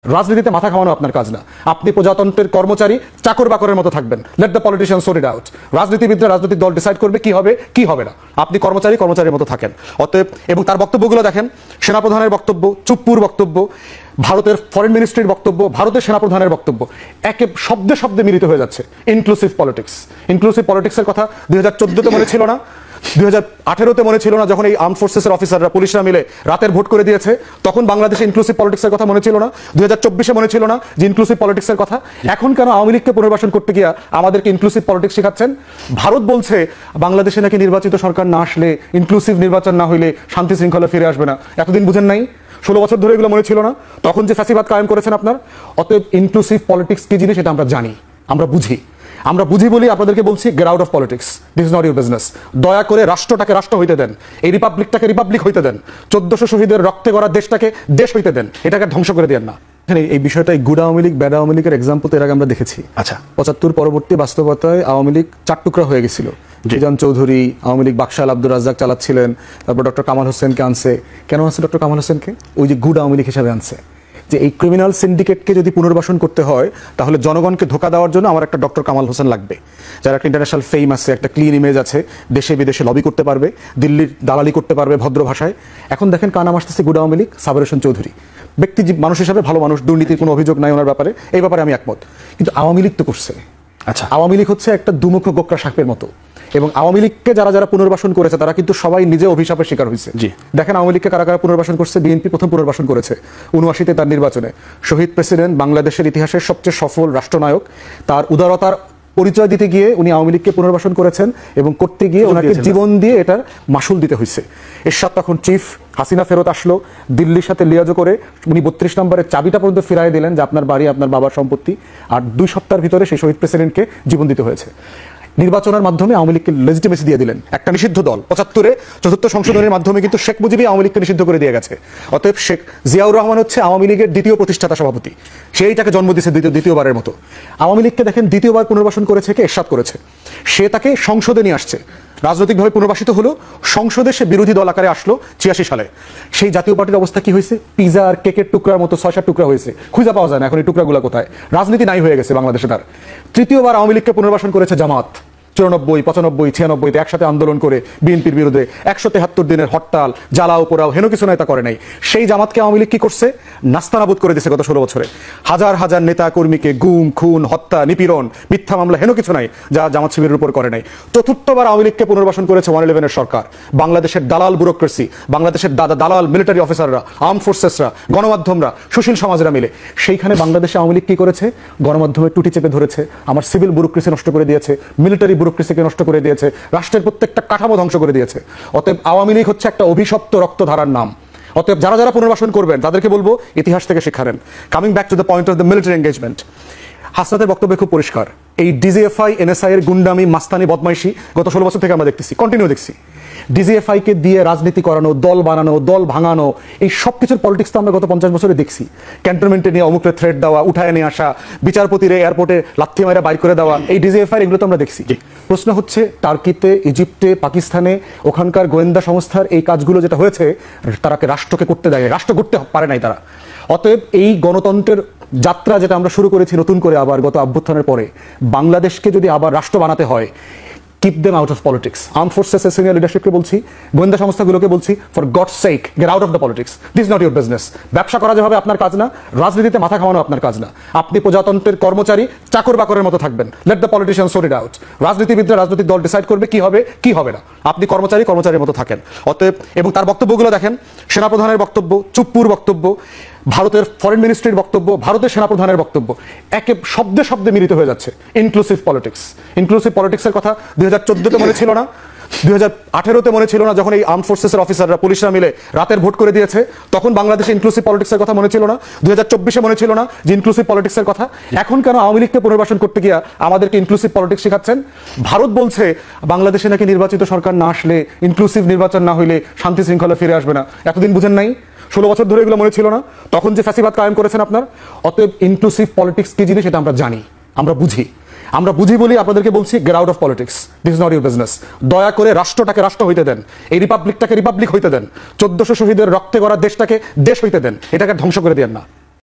রাজনীতিতে মাথা খাওয়ানো আপনার কাজ না। আপনি প্রজাতন্ত্রের কর্মচারী, চাকর বাকরের মতো থাকবেন। Let the politician sort it out. রাজনীতিবিদরা রাজনৈতিক দল ডিসাইড করবে কি হবে কি হবে না। আপনি কর্মচারীর মতো থাকেন। অতএব এবং তার বক্তব্যগুলো দেখেন, সেনাপ্রধানের বক্তব্য, চুপ্পুর বক্তব্য, ভারতের ফরেন মিনিস্ট্রির বক্তব্য, ভারতের সেনাপ্রধানের বক্তব্য একে শব্দে শব্দে মিলিত হয়ে যাচ্ছে। Inclusive politics. ইনক্লুসিভ পলিটিক্সের কথা 2014-তে মনে ছিল না, 2018-তে মনে ছিল না, যখন এই আর্ম ফোর্সেসের অফিসাররা পুলিশরা মিলে রাতের ভোট করে দিয়েছে, তখন বাংলাদেশে ইনক্লুসিভ পলিটিক্সের কথা মনে ছিল না, 2024-এ মনে ছিল না যে ইনক্লুসিভ পলিটিক্সের কথা। এখন কেন আওয়ামী লীগকে পুনর্বাসন করতে গিয়া আমাদেরকে ইনক্লুসিভ পলিটিক্স শেখাচ্ছেন? ভারত বলছে বাংলাদেশে নাকি নির্বাচিত সরকার না আসলে, ইনক্লুসিভ নির্বাচন না হইলে শান্তি শৃঙ্খলা ফিরে আসবে না। এতদিন বুঝেন নাই? 16 বছর ধরে এগুলো মনে ছিল না, তখন যে ফ্যাসিবাদ কায়েম করেছেন আপনার। অতএব ইনক্লুসিভ পলিটিক্স কি জিনিস এটা আমরা জানি, আমরা বুঝি বলি আপনাদেরকে বলছি, gate out of politics. This is not your business. দয়া করে রাষ্ট্রটাকে রাষ্ট্র হইতে দেন, এই রিপাবলিকটাকে রিপাবলিক হইতে দেন, 1400 শহীদের রক্তে গড়া দেশটাকে দেশ হইতে দেন, এটাকে ধ্বংস করে দেন না। এই বিষয়টা গুড আওয়ামী লীগ ব্যাড আওয়ামী লীগের এক্সাম্পল এর আগে আমরা দেখেছি। আচ্ছা, 75 পরবর্তী বাস্তবতায় আওয়ামী লীগ 4 টুকরা হয়ে গেছিল। জিজান চৌধুরী আওয়ামী লীগ বাকশাল আব্দুর রাজ্জাক চালাচ্ছিলেন, তারপর ডক্টর কামাল হোসেনকে আনছে। কেন আনছে ডক্টর কামাল হোসেনকে? ওই যে গুড আওয়ামী লীগ হিসাবে আনছে, যে এই ক্রিমিনাল সিন্ডিকেটকে যদি পুনর্বাসন করতে হয় তাহলে জনগণকে ধোঁকা দেওয়ার জন্য আমার একটা ডক্টর কামাল হোসেন লাগবে, যার একটা ইন্টারন্যাশনাল ফেম আছে, একটা ক্লিন ইমেজ আছে, দেশে বিদেশে লবি করতে পারবে, দিল্লির দালালি করতে পারবে ভদ্র ভাষায়। এখন দেখেন কার নাম আসতেছে, গুড আওয়ামী লীগ, সাবের হোসেন চৌধুরী। ব্যক্তি মানুষ হিসাবে ভালো মানুষ, দুর্নীতির কোনো অভিযোগ নাই ওনার ব্যাপারে, এই ব্যাপারে আমি একমত। কিন্তু আওয়ামী লীগ তো করছে। আচ্ছা, আওয়ামী লীগ হচ্ছে একটা দুমুখ গোকরা সাপের মতো, এবং আওয়ামী লীগকে যারা পুনর্বাসন করেছে তারা কিন্তু সবাই নিজে অভিশাপের শিকার হয়েছে। দেখেন আওয়ামী লীগকে কারা কারা পুনর্বাসন করছে। বিএনপি প্রথম পুনর্বাসন করেছে 79-তে তার নির্বাচনে। শহীদ প্রেসিডেন্ট, বাংলাদেশের ইতিহাসের সবচেয়ে সফল রাষ্ট্রনায়ক, তার উদারতার পরিচয় দিতে গিয়ে উনি আওয়ামী লীগকে পুনর্বাসন করেছেন, এবং করতে গিয়ে ওনাকে জীবন দিয়ে এটার মাসুল দিতে হয়েছে। এরশাদ তখন চিফ, হাসিনা ফেরত আসলো, দিল্লির সাথে লিয়াজো করে উনি 32 নম্বরের চাবিটা পর্যন্ত ফিরাই দিলেন যে আপনার বাড়ি আপনার বাবার সম্পত্তি, আর 2 সপ্তাহের ভিতরে সেই শহীদ প্রেসিডেন্টকে জীবন দিতে হয়েছে। নির্বাচনের মাধ্যমে আওয়ামী লীগকে লেজিটিমেসি দিয়ে দিলেন, একটা নিষিদ্ধ দল। 75-এ 4th সংশোধনের মাধ্যমে কিন্তু শেখ মুজিবই আওয়ামী লীগকে নিষিদ্ধ করে দিয়ে গেছে। অতএব শেখ জিয়াউর রহমান হচ্ছে আওয়ামী লীগের দ্বিতীয় প্রতিষ্ঠাতা সভাপতি, সেইটাকে জন্ম দিয়েছে দ্বিতীয়বারের মতো। আওয়ামী লীগকে দেখেন দ্বিতীয়বার পুনর্বাসন করেছে কে? এরশাদ করেছে। সে তাকে সংসদে নিয়ে আসছে, রাজনৈতিকভাবে পুনর্বাসিত হলো, সংসদে সে বিরোধী দল আকারে আসলো 86 সালে। সেই জাতীয় পার্টির অবস্থা কি হয়েছে? পিজা আর কেকের টুকরার মতো 6-7 টুকরা হয়েছে, খুঁজে পাওয়া যায় না এখন এই টুকরাগুলো কোথায়। রাজনীতি নাই হয়ে গেছে বাংলাদেশে তার। তৃতীয়বার আওয়ামী লীগকে পুনর্বাসন করেছে জামাত, 94, 95, 96-তে একসাথে আন্দোলন করে বিএনপির বিরুদ্ধে 173 দিনের হরতাল, জ্বালাও পোড়াও, হেন কিছু নেতা করে নাই। সেই জামাতকে আওয়ামী লীগ কি করছে? নাস্তানাবুদ করে দিয়েছে গত 16 বছরে। হাজার হাজার নেতা কর্মীকে গুম, খুন, হত্যা, নিপীড়ন, মিথ্যা মামলা, হেন কিছু নাই যা জামাত শিবিরের উপর করে নাই। চতুর্থবার আওয়ামী লীগকে পুনর্বাসন করেছে 111-এর সরকার। বাংলাদেশের দালাল ব্যুরোক্রেসি, বাংলাদেশের দালাল মিলিটারি অফিসাররা, আর্ম ফোর্সেসরা, গণমাধ্যমরা, সুশীল সমাজরা মিলে সেইখানে বাংলাদেশে আওয়ামী লীগ কি করেছে? গণমাধ্যমের টুটি চেপে ধরেছে, আমার সিভিল ব্যুরোক্রেসি নষ্ট করে দিয়েছে, মিলিটারি ব্যুরোক্রেসিকে নষ্ট করে দিয়েছে, রাষ্ট্রের প্রত্যেকটা কাঠামো ধ্বংস করে দিয়েছে। অতএব আওয়ামী লীগ হচ্ছে একটা অভিশপ্ত রক্তধারার নাম। অতএব যারা পুনর্বাসন করবেন তাদেরকে বলবো ইতিহাস থেকে শিক্ষা নেন। Coming back to the point of the military engagement, হাসনাতের বক্তব্য খুব পরিষ্কার। এই ডিজিএফআই, এনএসআই এর গুন্ডামি, মাস্তানি, বদমাইশি গত 16 বছর থেকে আমরা দেখতেছি, কন্টিনিউ দেখছি। ডিজিএফআই কে দিয়ে রাজনীতি করানো, দল বানানো, দল ভাঙানো, এই সব কিছুর পলিটিক্স তো আমরা গত 50 বছরে দেখছি। ক্যান্টনমেন্টে নিয়ে অমুকরে থ্রেট দেওয়া, উঠায় নিয়ে আসা, বিচারপতির এয়ারপোর্টে লাথি মাইরা বাইর করে দেওয়া, এই ডিজিএফআই এগুলো তো আমরা দেখছি। প্রশ্ন হচ্ছে টার্কিতে, ইজিপ্টে, পাকিস্তানে ওখানকার গোয়েন্দা সংস্থার এই কাজগুলো যেটা হয়েছে, তারাকে রাষ্ট্রকে করতে দেয়, রাষ্ট্র করতে পারে নাই তারা। অতএব এই গণতন্ত্রের যাত্রা যেটা আমরা শুরু করেছি নতুন করে আবার গত অভ্যুত্থানের পরে, বাংলাদেশকে যদি আবার রাষ্ট্র বানাতে হয়, keep them out of politics. Arm ফোর্সেসের সিনিয়র লিডারশিপকে বলছি, গোয়েন্দা সংস্থাগুলোকে বলছি, for God's sake get out of the politics. This is not your business. ব্যবসা করা যেভাবে আপনার কাজ না, রাজনীতিতে মাথা খাওয়ানো আপনার কাজ না। আপনি প্রজাতন্ত্রের কর্মচারী, চাকর বাকরের মতো থাকবেন। Let the politician sort it out. রাজনীতিবিদরা রাজনৈতিক দল ডিসাইড করবে কি হবে কি হবে না। আপনি কর্মচারীর মতো থাকেন। অতএব এবং তার বক্তব্যগুলো দেখেন, সেনাপ্রধানের বক্তব্য, চুপ্পুর বক্তব্য, ভারতের ফরেন মিনিস্ট্রির বক্তব্য, ভারতের সেনাপ্রধানের বক্তব্য একে শব্দে শব্দে মিলিত হয়ে যাচ্ছে। Inclusive politics. ইনক্লুসিভ পলিটিক্সের কথা 2014-তে মনে ছিল না, 2018-তে মনে ছিল না, যখন এই আর্ম ফোর্সেসের অফিসাররা পুলিশরা মিলে রাতের ভোট করে দিয়েছে, তখন বাংলাদেশে ইনক্লুসিভ পলিটিক্সের কথা মনে ছিল না, 2024-এ মনে ছিল না যে ইনক্লুসিভ পলিটিক্সের কথা। এখন কেন আওয়ামী লীগকে পুনর্বাসন করতে গিয়া আমাদেরকে ইনক্লুসিভ পলিটিক্স শেখাচ্ছেন? ভারত বলছে বাংলাদেশে নাকি নির্বাচিত সরকার না আসলে, ইনক্লুসিভ নির্বাচন না হইলে শান্তি শৃঙ্খলা ফিরে আসবে না। এতদিন বুঝেন নাই? 16 বছর ধরে এগুলো মনে ছিল না, তখন যে ফ্যাসিবাদ কায়েম করেছেন আপনার। অতএব ইনক্লুসিভ পলিটিক্স কি জিনিস এটা আমরা জানি, আমরা বুঝি বলি আপনাদেরকে বলছি, gate out of politics. This is not your business. দয়া করে রাষ্ট্রটাকে রাষ্ট্র হইতে দেন, এই রিপাবলিকটাকে রিপাবলিক হইতে দেন, 1400 শহীদের রক্তে গড়া দেশটাকে দেশ হইতে দেন, এটাকে ধ্বংস করে দেন না।